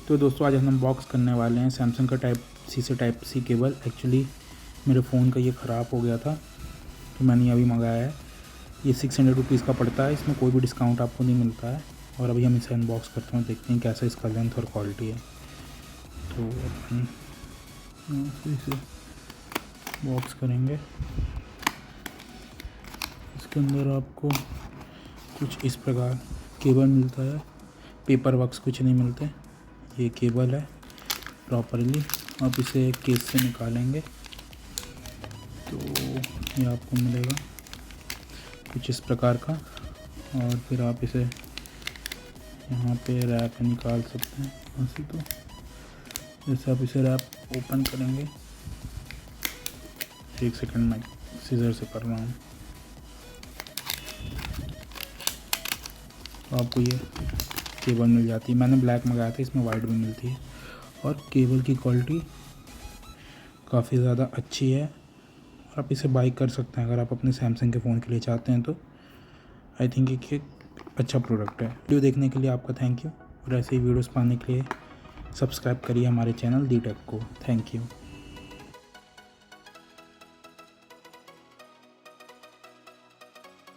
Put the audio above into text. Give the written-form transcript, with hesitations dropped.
तो दोस्तों आज हम बॉक्स करने वाले हैं सैमसंग का टाइप सी से टाइप सी केबल। एक्चुअली मेरे फ़ोन का ये ख़राब हो गया था तो मैंने अभी मंगाया है। ये 600 रुपीज़ का पड़ता है, इसमें कोई भी डिस्काउंट आपको नहीं मिलता है। और अभी हम इसे अनबॉक्स करते हैं, देखते हैं कैसा इसका लेंथ और क्वालिटी है। तो अपन इसे बॉक्स करेंगे। इसके अंदर आपको कुछ इस प्रकार केबल मिलता है, पेपर वर्क्स कुछ नहीं मिलते। ये केबल है प्रॉपरली, आप इसे केस से निकालेंगे तो ये आपको मिलेगा कुछ इस प्रकार का। और फिर आप इसे यहाँ पे रैप निकाल सकते हैं ऐसे। तो जैसे आप इसे रैप ओपन करेंगे, एक सेकंड में सीजर से कर रहा हूँ, तो आपको ये केबल मिल जाती है। मैंने ब्लैक मंगाया था, इसमें वाइट भी मिलती है। और केबल की क्वालिटी काफ़ी ज़्यादा अच्छी है और आप इसे बाई कर सकते हैं अगर आप अपने सैमसंग के फ़ोन के लिए चाहते हैं तो। आई थिंक ये अच्छा प्रोडक्ट है। वीडियो देखने के लिए आपका थैंक यू, और ऐसे ही वीडियोस पाने के लिए सब्सक्राइब करिए हमारे चैनल डी टेक को। Thank you.